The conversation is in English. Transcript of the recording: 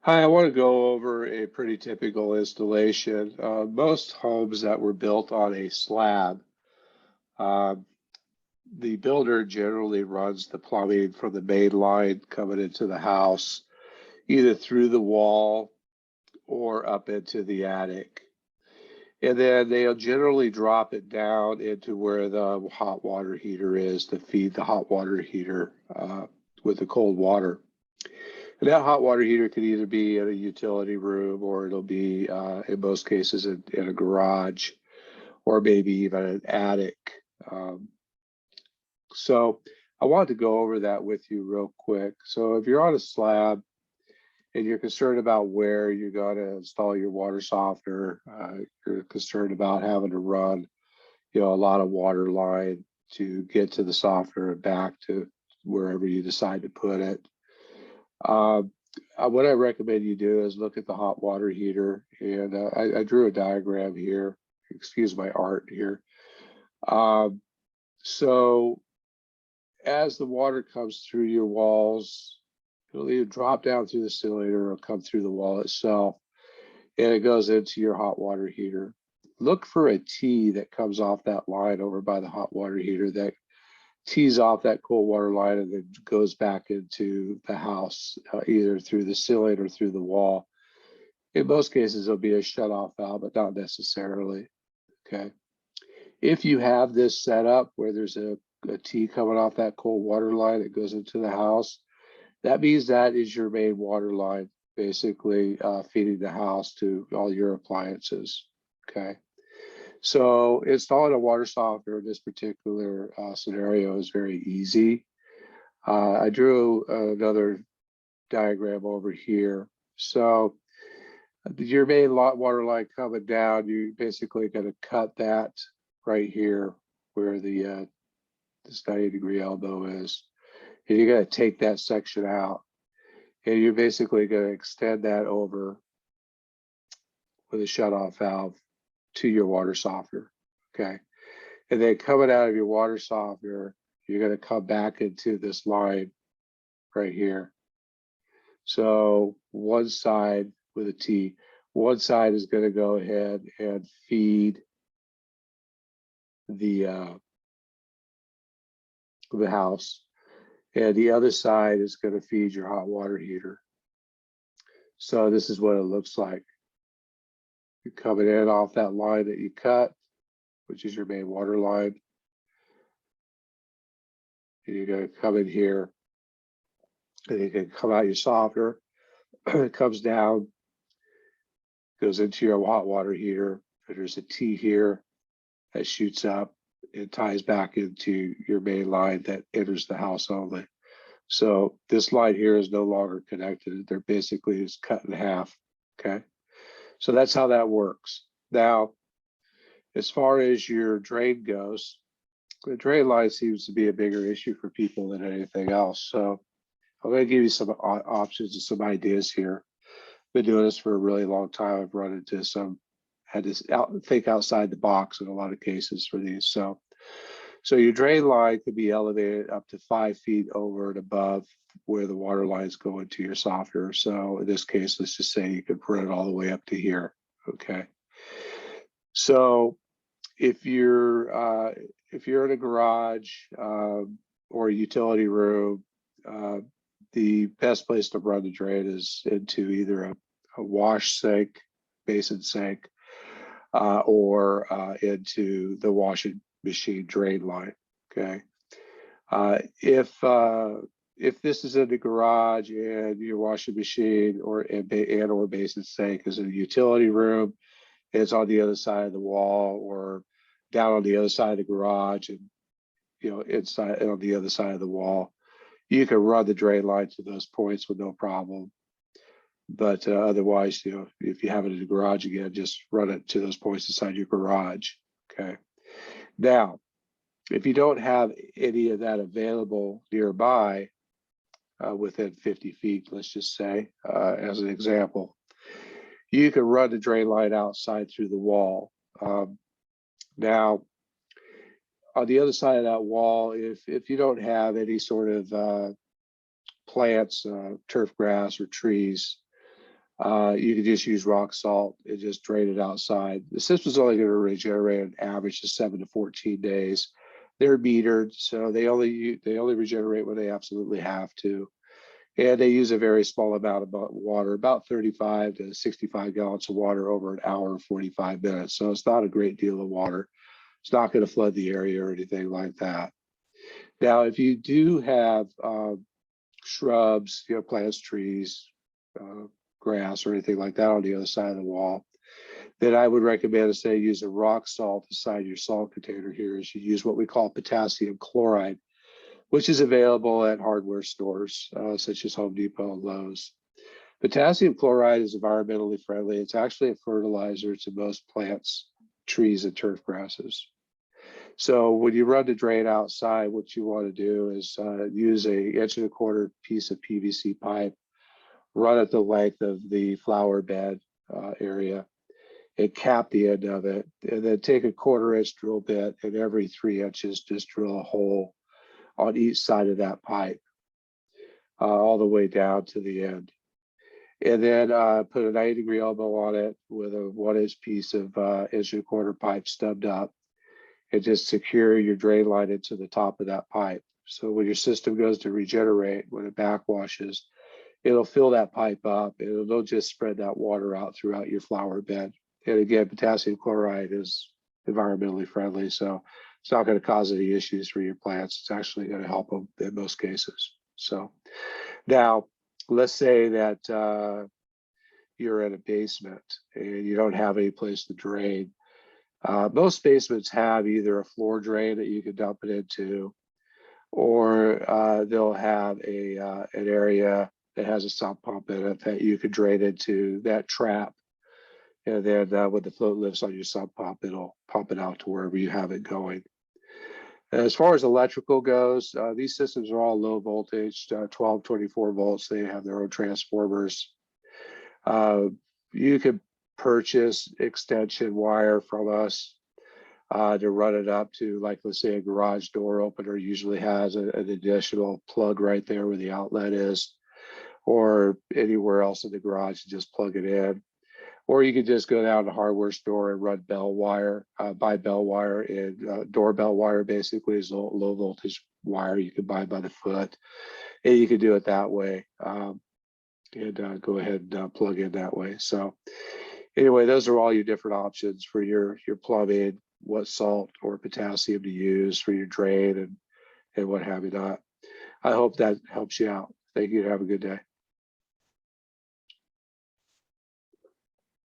Hi, I want to go over a pretty typical installation. Most homes that were built on a slab, uh, the builder generally runs the plumbing from the main line coming into the house, either through the wall or up into the attic. And then they'll generally drop it down into where the hot water heater is to feed the hot water heater with the cold water. And that hot water heater could either be in a utility room or it'll be, in most cases, in a garage or maybe even an attic. Um, so I wanted to go over that with you real quick. So if you're on a slab and you're concerned about where you're going to install your water softener, you're concerned about having to run, a lot of water line to get to the softener and back to wherever you decide to put it. What I recommend you do is look at the hot water heater, and I drew a diagram here. Excuse my art here. So as the water comes through your walls, it'll either drop down through the cylinder or come through the wall itself, and it goes into your hot water heater. Look for a T that comes off that line over by the hot water heater that tees off that cold water line and then goes back into the house, either through the ceiling or through the wall. In most cases, it'll be a shut-off valve, but not necessarily. Okay. If you have this set up where there's a T coming off that cold water line that goes into the house, that means that is your main water line, basically feeding the house to all your appliances. Okay. So installing a water softener in this particular scenario is very easy. I drew another diagram over here. So your main water line coming down, you basically going to cut that right here where the this 90-degree elbow is. And you're going to take that section out. And you're basically going to extend that over with a shutoff valve to your water softener. Okay. And then coming out of your water softener, you're going to come back into this line right here. So one side with a T, one side is going to go ahead and feed the house, and the other side is going to feed your hot water heater. So this is what it looks like. You're coming in off that line that you cut, which is your main water line. And you're going to come in here, and you can come out your softener. It comes down, goes into your hot water heater. There's a T here that shoots up. It ties back into your main line that enters the house only. So this line here is no longer connected. They're basically is cut in half. Okay. So that's how that works. Now, as far as your drain goes, the drain line seems to be a bigger issue for people than anything else. So I'm going to give you some options and some ideas here. Been doing this for a really long time. I've run into had to think outside the box in a lot of cases for these. So your drain line could be elevated up to 5 feet over and above where the water lines go into your softener. So in this case, let's just say you could run it all the way up to here. Okay. So if you're in a garage or a utility room, the best place to run the drain is into either a wash sink, basin sink, or into the washing machine drain line. Okay. If this is in the garage and your washing machine or basin sink is in a utility room, it's on the other side of the wall or down on the other side of the garage and inside on the other side of the wall, you can run the drain line to those points with no problem. But otherwise, if you have it in the garage again, just run it to those points inside your garage. Okay. Now, if you don't have any of that available nearby, within 50 feet, let's just say, as an example, you can run the drain line outside through the wall. Now, on the other side of that wall, if you don't have any sort of plants, turf grass or trees, You could just use rock salt and just drain it outside. The system's only going to regenerate an average of 7 to 14 days. They're metered, so they only regenerate when they absolutely have to. And they use a very small amount of water, about 35 to 65 gallons of water over an hour and 45 minutes. So it's not a great deal of water. It's not going to flood the area or anything like that. Now, if you do have shrubs, plants, trees, grass, or anything like that on the other side of the wall, then I would recommend to say use a rock salt inside your salt container here. Is you use what we call potassium chloride, which is available at hardware stores such as Home Depot and Lowe's. Potassium chloride is environmentally friendly. It's actually a fertilizer to most plants, trees, and turf grasses. So when you run the drain outside, what you want to do is use a 1.25 inch piece of PVC pipe, run it the length of the flower bed area, and cap the end of it, and then take a 1/4 inch drill bit, and every 3 inches just drill a hole on each side of that pipe, all the way down to the end. And then put a 90-degree elbow on it with a 1 inch piece of 1.25 inch pipe stubbed up, and just secure your drain line into the top of that pipe. So when your system goes to regenerate, when it backwashes, it'll fill that pipe up, and it'll just spread that water out throughout your flower bed. And again, potassium chloride is environmentally friendly, so it's not going to cause any issues for your plants. It's actually going to help them in most cases. So now, let's say that you're in a basement and you don't have any place to drain. Most basements have either a floor drain that you can dump it into, or they'll have an area that has a sump pump in it that you can drain into that trap. And then when the float lifts on your sump pump, it'll pump it out to wherever you have it going. As far as electrical goes, these systems are all low voltage, 12, 24 volts. They have their own transformers. You can purchase extension wire from us to run it up to, like, let's say a garage door opener usually has an additional plug right there where the outlet is, or anywhere else in the garage, just plug it in. Or you could just go down to the hardware store and run bell wire, buy bell wire, and doorbell wire basically is low voltage wire you can buy by the foot, and you can do it that way, and go ahead and plug in that way. So anyway, those are all your different options for your plumbing, what salt or potassium to use for your drain, and what have you not. I hope that helps you out. Thank you. Have a good day.